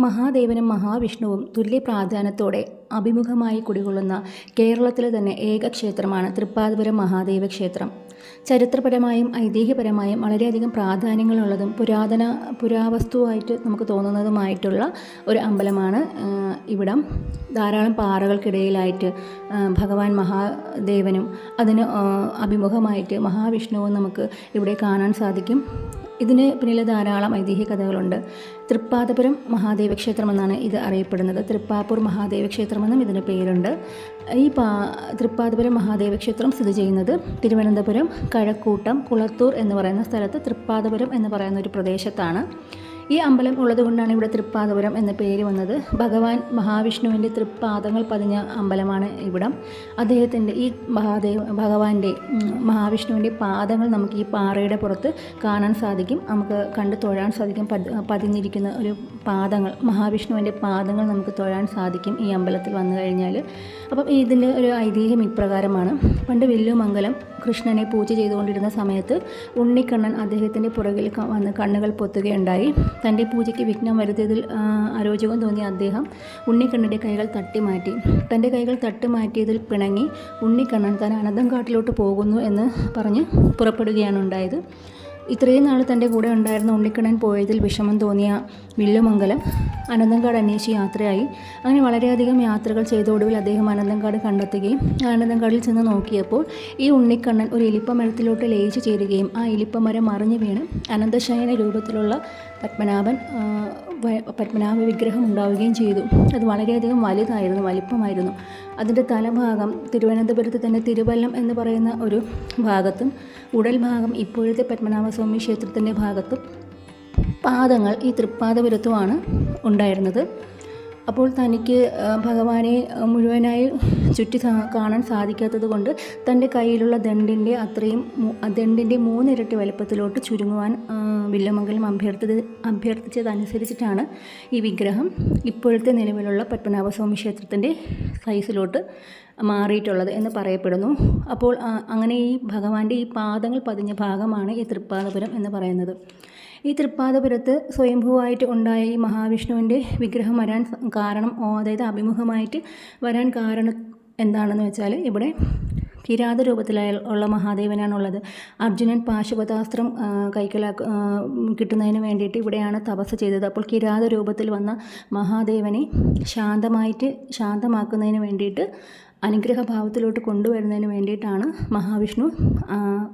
മഹാദേവനും മഹാവിഷ്ണുവും തുല്യ പ്രാധാന്യത്തോടെ അഭിമുഖമായി കുടികൊള്ളുന്ന കേരളത്തിലെ തന്നെ ഏക ക്ഷേത്രമാണ് തൃപ്പാദപുരം മഹാദേവ ക്ഷേത്രം. ചരിത്രപരമായും ഐതിഹ്യപരമായും വളരെയധികം പ്രാധാന്യങ്ങളുള്ളതും പുരാവസ്തുവായിട്ട് നമുക്ക് തോന്നുന്നതുമായിട്ടുള്ള ഒരു അമ്പലമാണ് ഇവിടം. ധാരാളം പാറകൾക്കിടയിലായിട്ട് ഭഗവാൻ മഹാദേവനും അതിന് അഭിമുഖമായിട്ട് മഹാവിഷ്ണുവും നമുക്ക് ഇവിടെ കാണാൻ സാധിക്കും. ഇതിന് പിന്നിൽ ധാരാളം ഐതിഹ്യ കഥകളുണ്ട്. തൃപ്പാദപുരം മഹാദേവ ക്ഷേത്രമെന്നാണ് ഇത് അറിയപ്പെടുന്നത്. തൃപ്പാപ്പൂർ മഹാദേവ ക്ഷേത്രമെന്നും ഇതിന് പേരുണ്ട്. ഈ തൃപ്പാദപുരം മഹാദേവ ക്ഷേത്രം സ്ഥിതി ചെയ്യുന്നത് തിരുവനന്തപുരം കഴക്കൂട്ടം കുളത്തൂർ എന്ന് പറയുന്ന സ്ഥലത്ത് തൃപ്പാദപുരം എന്ന് പറയുന്ന ഒരു പ്രദേശത്താണ്. ഈ അമ്പലം ഉള്ളതുകൊണ്ടാണ് ഇവിടെ തൃപ്പാദപുരം എന്ന പേര് വന്നത്. ഭഗവാൻ മഹാവിഷ്ണുവിൻ്റെ തൃപ്പാദങ്ങൾ പതിഞ്ഞ അമ്പലമാണ് ഇവിടം. അദ്ദേഹത്തിൻ്റെ ഈ ഭഗവാന്റെ മഹാവിഷ്ണുവിൻ്റെ പാദങ്ങൾ നമുക്ക് ഈ പാറയുടെ പുറത്ത് കാണാൻ സാധിക്കും. നമുക്ക് കണ്ട് തൊഴാൻ സാധിക്കും. പതിഞ്ഞിരിക്കുന്ന ഒരു പാദങ്ങൾ, മഹാവിഷ്ണുവിൻ്റെ പാദങ്ങൾ നമുക്ക് തൊഴാൻ സാധിക്കും ഈ അമ്പലത്തിൽ വന്നു കഴിഞ്ഞാൽ. അപ്പം ഇതിൻ്റെ ഒരു ഐതിഹ്യം ഇപ്രകാരമാണ്. പണ്ട് വില്ലുമംഗലം കൃഷ്ണനെ പൂജ ചെയ്തുകൊണ്ടിരുന്ന സമയത്ത് ഉണ്ണിക്കണ്ണൻ അദ്ദേഹത്തിൻ്റെ പുറകിൽ വന്ന് കണ്ണുകൾ പൊത്തുകയുണ്ടായി. തൻ്റെ പൂജയ്ക്ക് വിഘ്നം വരുത്തിയതിൽ അരോചകം തോന്നിയ അദ്ദേഹം ഉണ്ണിക്കണ്ണൻ്റെ കൈകൾ തട്ടിമാറ്റി. തൻ്റെ കൈകൾ തട്ടിമാറ്റിയതിൽ പിണങ്ങി ഉണ്ണിക്കണ്ണൻ താൻ അനന്തംകാട്ടിലോട്ട് പോകുന്നു എന്ന് പറഞ്ഞ് പുറപ്പെടുകയാണ് ഉണ്ടായത്. ഇത്രയും നാൾ തൻ്റെ കൂടെ ഉണ്ടായിരുന്ന ഉണ്ണിക്കണ്ണൻ പോയതിൽ വിഷമം തോന്നിയ വില്ലുമംഗലം അനന്തങ്കാട് അന്വേഷിച്ച് യാത്രയായി. അങ്ങനെ വളരെയധികം യാത്രകൾ ചെയ്ത ഒടുവിൽ അദ്ദേഹം അനന്തങ്കാട് കണ്ടെത്തുകയും അനന്തങ്കാടിൽ ചെന്ന് നോക്കിയപ്പോൾ ഈ ഉണ്ണിക്കണ്ണൻ ഒരു ഇലിപ്പമരത്തിലോട്ട് ലയിച്ചു ചേരുകയും ആ ഇലിപ്പമരം മറിഞ്ഞു വീണ് അനന്തശയന രൂപത്തിലുള്ള പത്മനാഭ വിഗ്രഹം ഉണ്ടാവുകയും ചെയ്തു. അത് വളരെയധികം വലിപ്പമായിരുന്നു. അതിൻ്റെ തലഭാഗം തിരുവനന്തപുരത്ത് തന്നെ തിരുവല്ലം എന്ന് പറയുന്ന ഒരു ഭാഗത്തും ഉടൽ ഭാഗം ഇപ്പോഴത്തെ പത്മനാഭസ്വാമി ക്ഷേത്രത്തിൻ്റെ ഭാഗത്തും പാദങ്ങൾ ഈ തൃപ്പാദപുരത്തുമാണ് ഉണ്ടായിരുന്നത്. അപ്പോൾ തനിക്ക് ഭഗവാനെ മുഴുവനായി ചുറ്റി കാണാൻ സാധിക്കാത്തത് കൊണ്ട് തൻ്റെ കയ്യിലുള്ള ദണ്ഡിൻ്റെ 3 ഇരട്ടി വലുപ്പത്തിലോട്ട് ചുരുങ്ങുവാൻ വില്ലുമംഗലം അഭ്യർത്ഥിച്ചതനുസരിച്ചിട്ടാണ് ഈ വിഗ്രഹം ഇപ്പോഴത്തെ നിലവിലുള്ള പത്മനാഭസ്വാമി ക്ഷേത്രത്തിൻ്റെ സൈസിലോട്ട് മാറിയിട്ടുള്ളത് എന്ന് പറയപ്പെടുന്നു. അപ്പോൾ അങ്ങനെ ഈ ഭഗവാന്റെ ഈ പാദങ്ങൾ പതിഞ്ഞ ഭാഗമാണ് ഈ തൃപ്പാദപുരം എന്ന് പറയുന്നത്. ഈ തൃപ്പാദപുരത്ത് സ്വയംഭൂവായിട്ട് ഉണ്ടായ ഈ മഹാവിഷ്ണുവിൻ്റെ വിഗ്രഹം വരാൻ കാരണം, അതായത് അഭിമുഖമായിട്ട് വരാൻ കാരണം എന്താണെന്ന് വെച്ചാൽ ഇവിടെ കിരാത രൂപത്തിലുള്ള മഹാദേവനാണുള്ളത്. അർജുനൻ പാശുപതാസ്ത്രം കിട്ടുന്നതിന് വേണ്ടിയിട്ട് ഇവിടെയാണ് തപസ് ചെയ്തത്. അപ്പോൾ കിരാത രൂപത്തിൽ വന്ന മഹാദേവനെ ശാന്തമാക്കുന്നതിന് വേണ്ടിയിട്ട് അനുഗ്രഹഭാവത്തിലോട്ട് കൊണ്ടുവരുന്നതിന് വേണ്ടിയിട്ടാണ് മഹാവിഷ്ണു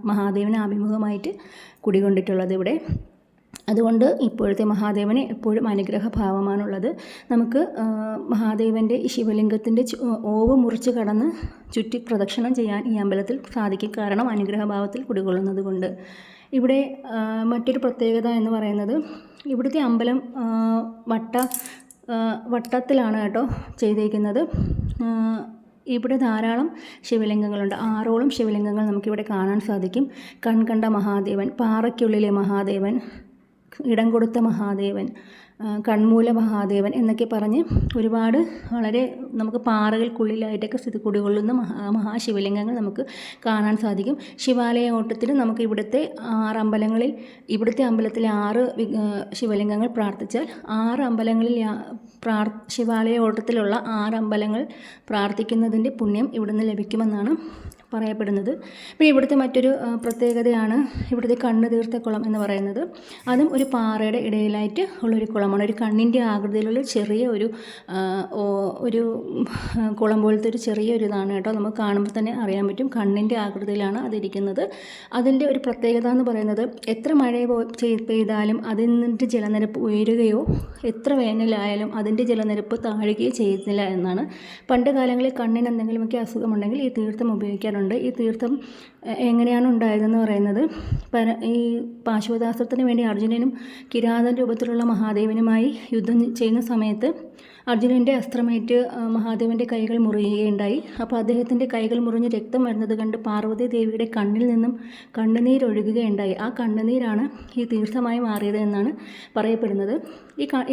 മഹാദേവനെ അഭിമുഖമായിട്ട് കുടികൊണ്ടിട്ടുള്ളത് ഇവിടെ. അതുകൊണ്ട് ഇപ്പോഴത്തെ മഹാദേവന് എപ്പോഴും അനുഗ്രഹഭാവമാണുള്ളത്. നമുക്ക് മഹാദേവൻ്റെ ഈ ശിവലിംഗത്തിൻ്റെ ഓവ് മുറിച്ച് കടന്ന് ചുറ്റി പ്രദക്ഷിണം ചെയ്യാൻ ഈ അമ്പലത്തിൽ സാധിക്കും. കാരണം അനുഗ്രഹഭാവത്തിൽ കുടികൊള്ളുന്നത് കൊണ്ട്. ഇവിടെ മറ്റൊരു പ്രത്യേകത എന്ന് പറയുന്നത് ഇവിടുത്തെ അമ്പലം വട്ടത്തിലാണ് കേട്ടോ ചെയ്തിരിക്കുന്നത്. ഇവിടെ ധാരാളം ശിവലിംഗങ്ങളുണ്ട്. 6ഓളം ശിവലിംഗങ്ങൾ നമുക്കിവിടെ കാണാൻ സാധിക്കും. കൺകണ്ട മഹാദേവൻ, പാറയ്ക്കുള്ളിലെ മഹാദേവൻ, ഇടം കൊടുത്ത മഹാദേവൻ, കൺമൂല മഹാദേവൻ എന്നൊക്കെ പറഞ്ഞ് ഒരുപാട് വളരെ നമുക്ക് പാറകൾക്കുള്ളിലായിട്ടൊക്കെ സ്ഥിതി കുടികൊള്ളുന്ന മഹാശിവലിംഗങ്ങൾ നമുക്ക് കാണാൻ സാധിക്കും. ശിവാലയ ഓട്ടത്തിൽ നമുക്ക് ഇവിടുത്തെ 6 അമ്പലങ്ങളിൽ ഇവിടുത്തെ അമ്പലത്തിലെ 6 ശിവലിംഗങ്ങൾ പ്രാർത്ഥിച്ചാൽ 6 അമ്പലങ്ങളിൽ ശിവാലയ ഓട്ടത്തിലുള്ള 6 അമ്പലങ്ങൾ പ്രാർത്ഥിക്കുന്നതിൻ്റെ പുണ്യം ഇവിടുന്ന് ലഭിക്കുമെന്നാണ് പറയപ്പെടുന്നത്. പിന്നെ ഇവിടുത്തെ മറ്റൊരു പ്രത്യേകതയാണ് ഇവിടുത്തെ കണ്ണുതീർത്ഥക്കുളം എന്ന് പറയുന്നത്. അതും ഒരു പാറയുടെ ഇടയിലായിട്ട് ഉള്ളൊരു കുളമാണ്. ഒരു കണ്ണിൻ്റെ ആകൃതിയിലുള്ള ചെറിയ ഒരു കുളം പോലത്തെ ഒരു ചെറിയൊരു ഇതാണ് കേട്ടോ. നമുക്ക് കാണുമ്പോൾ തന്നെ അറിയാൻ പറ്റും കണ്ണിൻ്റെ ആകൃതിയിലാണ് അതിരിക്കുന്നത്. അതിൻ്റെ ഒരു പ്രത്യേകത എന്ന് പറയുന്നത് എത്ര മഴ പെയ്താലും അതിൻ്റെ ജലനിരപ്പ് ഉയരുകയോ എത്ര വേനലായാലും അതിൻ്റെ ജലനിരപ്പ് താഴുകയോ ചെയ്യുന്നില്ല എന്നാണ്. പണ്ട് കാലങ്ങളിൽ കണ്ണിന് എന്തെങ്കിലുമൊക്കെ അസുഖമുണ്ടെങ്കിൽ ഈ തീർത്ഥം ഉപയോഗിക്കാറുണ്ട്. ഈ തീർത്ഥം എങ്ങനെയാണ് ഉണ്ടായതെന്ന് പറയുന്നത് ഈ പാശുപതാസ്ത്രത്തിന് വേണ്ടി അർജുനനും കിരാതൻ രൂപത്തിലുള്ള മഹാദേവനുമായി യുദ്ധം ചെയ്യുന്ന സമയത്ത് അർജുനൻ്റെ അസ്ത്രമേറ്റ് മഹാദേവൻ്റെ കൈകൾ മുറിയുകയുണ്ടായി. അപ്പോൾ അദ്ദേഹത്തിൻ്റെ കൈകൾ മുറിഞ്ഞ് രക്തം വരുന്നത് കണ്ട് പാർവതി ദേവിയുടെ കണ്ണിൽ നിന്നും കണ്ണുനീരൊഴുകുകയുണ്ടായി. ആ കണ്ണുനീരാണ് ഈ തീർത്ഥമായി മാറിയത് എന്നാണ് പറയപ്പെടുന്നത്.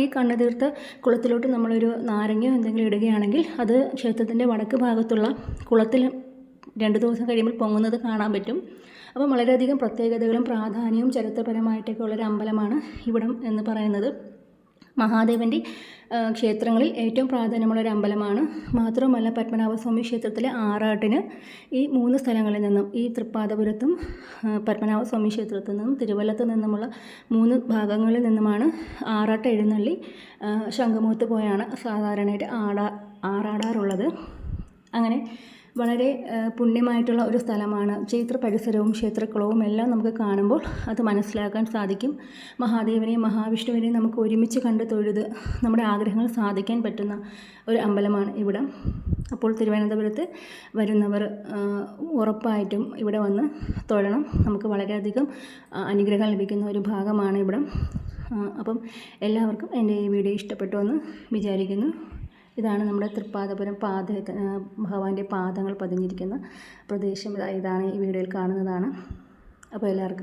ഈ കണ്ണുതീർത്ഥ കുളത്തിലോട്ട് നമ്മളൊരു നാരങ്ങയോ എന്തെങ്കിലും ഇടുകയാണെങ്കിൽ അത് ക്ഷേത്രത്തിൻ്റെ വടക്ക് ഭാഗത്തുള്ള കുളത്തിൽ 2 ദിവസം കഴിയുമ്പോൾ പൊങ്ങുന്നത് കാണാൻ പറ്റും. അപ്പം വളരെയധികം പ്രത്യേകതകളും പ്രാധാന്യവും ചരിത്രപരമായിട്ടൊക്കെ ഉള്ളൊരു അമ്പലമാണ് ഇവിടം എന്ന് പറയുന്നത്. മഹാദേവൻ്റെ ക്ഷേത്രങ്ങളിൽ ഏറ്റവും പ്രാധാന്യമുള്ളൊരു അമ്പലമാണ്. മാത്രവുമല്ല പത്മനാഭസ്വാമി ക്ഷേത്രത്തിലെ ആറാട്ടിന് ഈ 3 സ്ഥലങ്ങളിൽ നിന്നും, ഈ തൃപ്പാദപുരത്തും പത്മനാഭസ്വാമി ക്ഷേത്രത്തിൽ നിന്നും തിരുവല്ലത്ത് നിന്നുമുള്ള 3 ഭാഗങ്ങളിൽ നിന്നുമാണ് ആറാട്ട് എഴുന്നള്ളി ശംഖുമുഖത്ത് പോയാണ് സാധാരണയായിട്ട് ആറാടാറുള്ളത്. അങ്ങനെ വളരെ പുണ്യമായിട്ടുള്ള ഒരു സ്ഥലമാണ്. ക്ഷേത്ര പരിസരവും ക്ഷേത്രക്കുളവും എല്ലാം നമുക്ക് കാണുമ്പോൾ അത് മനസ്സിലാക്കാൻ സാധിക്കും. മഹാദേവനെയും മഹാവിഷ്ണുവിനെയും നമുക്ക് ഒരുമിച്ച് കണ്ട് തൊഴുത് നമ്മുടെ ആഗ്രഹങ്ങൾ സാധിക്കാൻ പറ്റുന്ന ഒരു അമ്പലമാണ് ഇവിടം. അപ്പോൾ തിരുവനന്തപുരത്ത് വരുന്നവർ ഉറപ്പായിട്ടും ഇവിടെ വന്ന് തൊഴണം. നമുക്ക് വളരെയധികം അനുഗ്രഹം ലഭിക്കുന്ന ഒരു ഭാഗമാണ് ഇവിടം. അപ്പം എല്ലാവർക്കും എൻ്റെ ഈ വീഡിയോ ഇഷ്ടപ്പെട്ടു എന്ന് വിചാരിക്കുന്നു. ഇതാണ് നമ്മുടെ തൃപ്പാദപുരം ഭഗവാന്റെ പാദങ്ങൾ പതിഞ്ഞിരിക്കുന്ന പ്രദേശം. ഇതാണ് ഈ വീഡിയോയിൽ കാണുന്നതാണ്. അപ്പോൾ എല്ലാവർക്കും